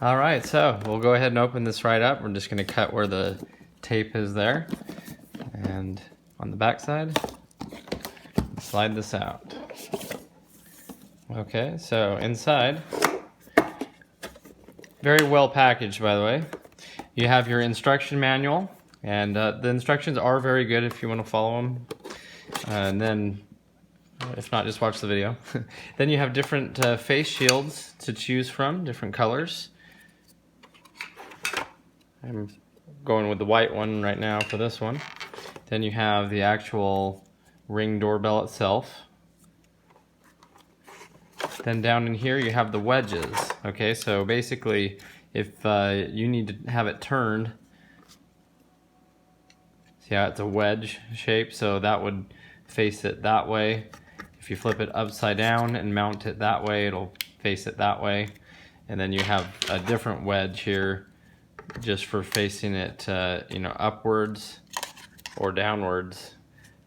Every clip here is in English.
All right, so we'll go ahead and open this right up. We're just going to cut where the tape is there. And on the back side, slide this out. Okay, so inside, very well packaged, by the way. You have your instruction manual, and the instructions are very good if you want to follow them. And then, if not, just watch the video. Then you have different face shields to choose from, different colors. I'm going with the white one right now for this one. Then you have the actual Ring doorbell itself. Then down in here you have the wedges. Okay, so basically if you need to have it turned, see how it's a wedge shape, so that would face it that way. If you flip it upside down and mount it that way, it'll face it that way. And then you have a different wedge here just for facing it upwards or downwards,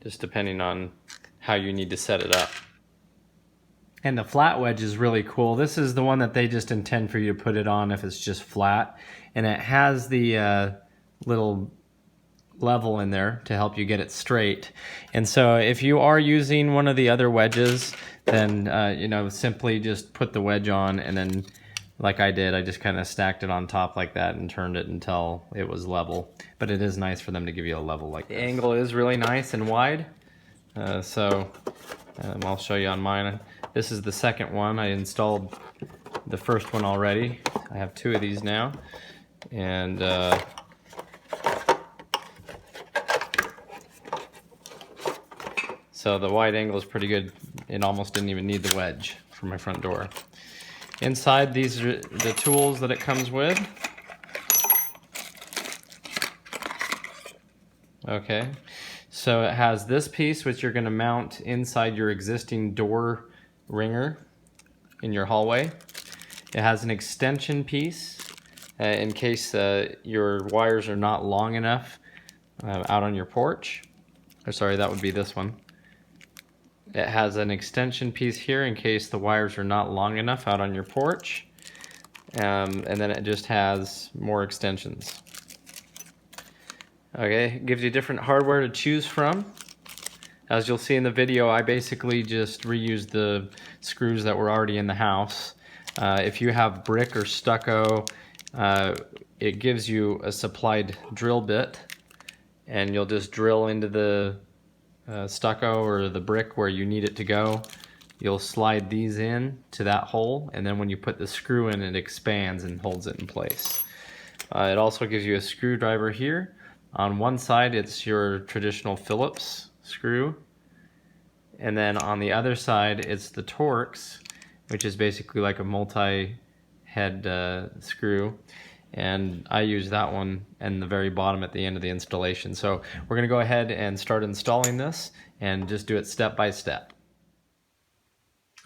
just depending on how you need to set it up. And the flat wedge is really cool. This is the one that they just intend for you to put it on if it's just flat. And it has the little level in there to help you get it straight. And so if you are using one of the other wedges, then simply just put the wedge on, and then like I did, I just kind of stacked it on top like that and turned it until it was level. But it is nice for them to give you a level like that. The angle is really nice and wide. I'll show you on mine. This is the second one. I installed the first one already. I have two of these now. And so the wide angle is pretty good. It almost didn't even need the wedge for my front door. Inside, these are the tools that it comes with. Okay, so it has this piece which you're going to mount inside your existing door ringer in your hallway. It has an extension piece in case your wires are not long enough out on your porch. Or sorry, that would be this one. It has an extension piece here in case the wires are not long enough out on your porch. And then it just has more extensions. Okay, it gives you different hardware to choose from. As you'll see in the video, I basically just reused the screws that were already in the house. If you have brick or stucco, it gives you a supplied drill bit, and you'll just drill into the stucco or the brick where you need it to go. You'll slide these in to that hole, and then when you put the screw in, it expands and holds it in place. It also gives you a screwdriver here. On one side, it's your traditional Phillips screw, and then on the other side, it's the Torx, which is basically like a multi-head screw. And I use that one in the very bottom at the end of the installation. So we're going to go ahead and start installing this and just do it step by step.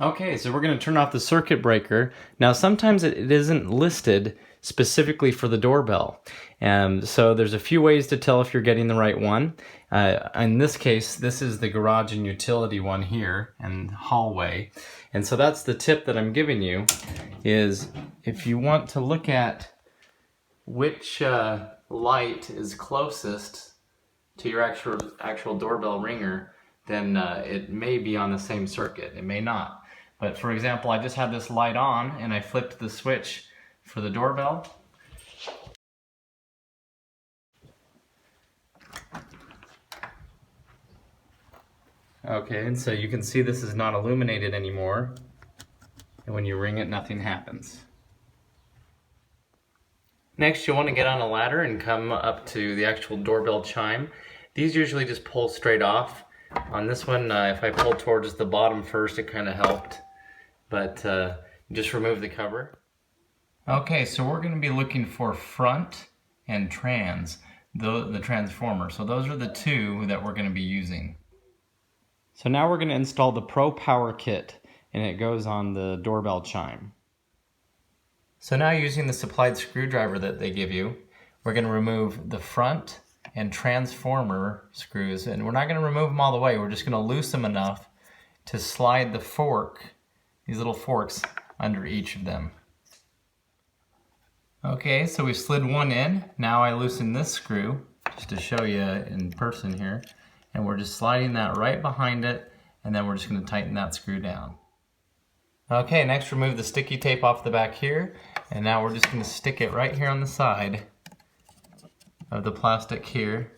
Okay, so we're going to turn off the circuit breaker. Now sometimes it isn't listed specifically for the doorbell. So there's a few ways to tell if you're getting the right one. In this case, this is the garage and utility one here and hallway. And so that's the tip that I'm giving you, is if you want to look at which light is closest to your actual doorbell ringer, then it may be on the same circuit. It may not. But for example, I just had this light on and I flipped the switch for the doorbell. Okay, and so you can see this is not illuminated anymore. And when you ring it, nothing happens. Next, you'll want to get on a ladder and come up to the actual doorbell chime. These usually just pull straight off. On this one, if I pulled towards the bottom first, it kind of helped. But just remove the cover. Okay, so we're going to be looking for front and trans, the transformer. So those are the two that we're going to be using. So now we're going to install the Pro Power Kit, and it goes on the doorbell chime. So now, using the supplied screwdriver that they give you, we're going to remove the front and transformer screws, and we're not going to remove them all the way. We're just going to loosen them enough to slide the fork, these little forks, under each of them. Okay, so we slid one in. Now I loosen this screw, just to show you in person here. And we're just sliding that right behind it, and then we're just gonna tighten that screw down. Okay, next remove the sticky tape off the back here, and now we're just gonna stick it right here on the side of the plastic here,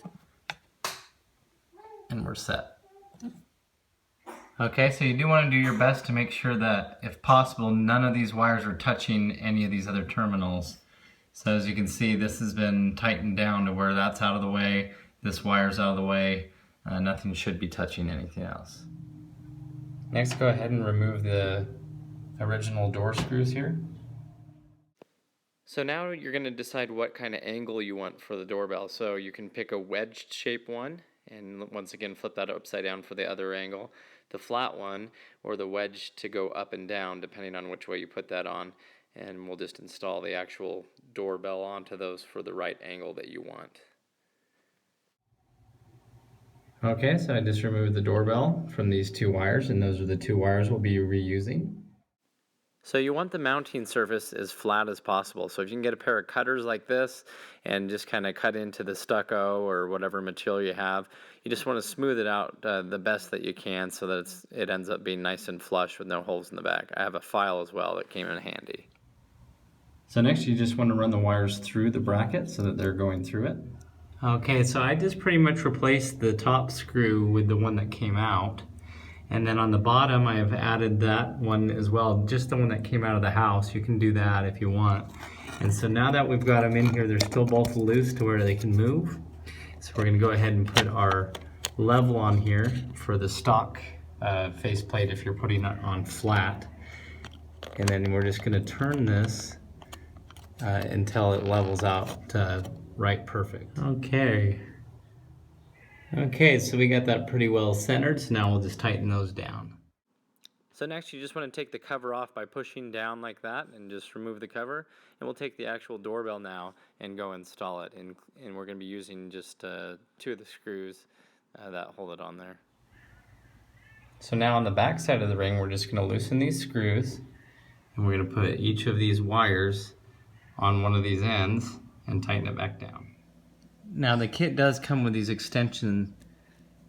and we're set. Okay, so you do want to do your best to make sure that, if possible, none of these wires are touching any of these other terminals. So as you can see, this has been tightened down to where that's out of the way, this wire's out of the way, nothing should be touching anything else. Next, go ahead and remove the original door screws here. So now you're going to decide what kind of angle you want for the doorbell. So you can pick a wedged shape one, and once again flip that upside down for the other angle. The flat one, or the wedge to go up and down, depending on which way you put that on. And we'll just install the actual doorbell onto those for the right angle that you want. Okay, so I just removed the doorbell from these two wires, and those are the two wires we'll be reusing. So you want the mounting surface as flat as possible. So if you can get a pair of cutters like this and just kind of cut into the stucco or whatever material you have, you just want to smooth it out the best that you can so that it ends up being nice and flush with no holes in the back. I have a file as well that came in handy. So next you just want to run the wires through the bracket so that they're going through it. Okay, so I just pretty much replaced the top screw with the one that came out. And then on the bottom, I have added that one as well, just the one that came out of the house. You can do that if you want. And so now that we've got them in here, they're still both loose to where they can move. So we're gonna go ahead and put our level on here for the stock faceplate if you're putting it on flat. And then we're just gonna turn this until it levels out right perfect. Okay, so we got that pretty well centered, so now we'll just tighten those down. So next you just want to take the cover off by pushing down like that and just remove the cover. And we'll take the actual doorbell now and go install it. And we're going to be using just two of the screws that hold it on there. So now on the back side of the ring, we're just going to loosen these screws. And we're going to put each of these wires on one of these ends and tighten it back down. Now the kit does come with these extension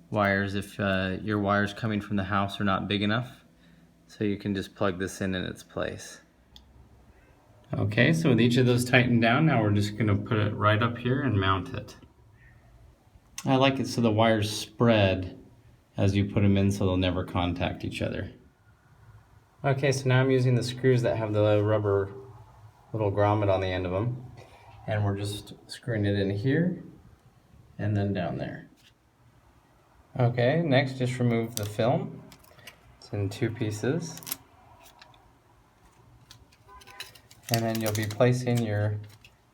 wires if your wires coming from the house are not big enough. So you can just plug this in its place. Okay, so with each of those tightened down, now we're just going to put it right up here and mount it. I like it so the wires spread as you put them in so they'll never contact each other. Okay, so now I'm using the screws that have the rubber little grommet on the end of them. And we're just screwing it in here and then down there. Okay, next just remove the film. It's in two pieces. And then you'll be placing your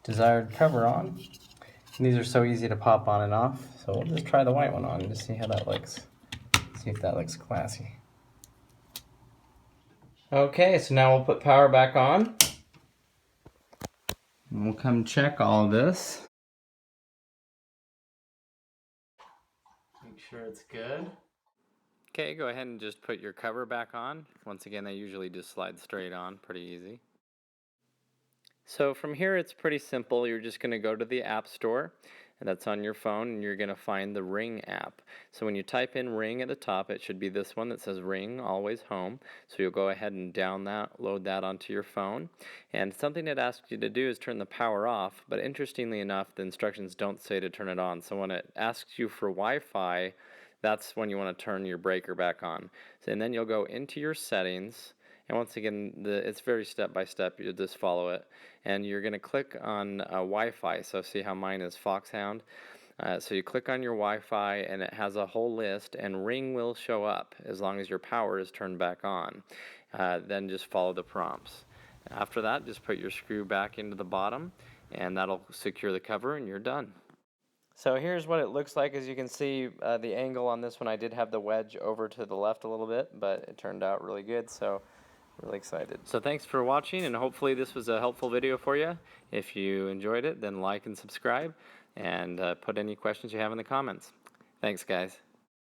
desired cover on. And these are so easy to pop on and off. So we'll just try the white one on to see how that looks. See if that looks classy. Okay, so now we'll put power back on. And we'll come check all of this. Make sure it's good. Okay, go ahead and just put your cover back on. Once again, they usually just slide straight on, pretty easy. So from here, it's pretty simple. You're just going to go to the App Store, and that's on your phone, and you're going to find the Ring app. So when you type in Ring at the top, it should be this one that says Ring Always Home. So you'll go ahead and load that onto your phone. And something it asks you to do is turn the power off, but interestingly enough, the instructions don't say to turn it on. So when it asks you for Wi-Fi, that's when you want to turn your breaker back on. So, and then you'll go into your settings. And once again, it's very step-by-step. You'll just follow it. And you're going to click on Wi-Fi. So see how mine is Foxhound? So you click on your Wi-Fi, and it has a whole list, and Ring will show up as long as your power is turned back on. Then just follow the prompts. After that, just put your screw back into the bottom, and that'll secure the cover, and you're done. So here's what it looks like. As you can see, the angle on this one, I did have the wedge over to the left a little bit, but it turned out really good. So really excited. So thanks for watching, and hopefully this was a helpful video for you. If you enjoyed it, then like and subscribe, and put any questions you have in the comments. Thanks, guys.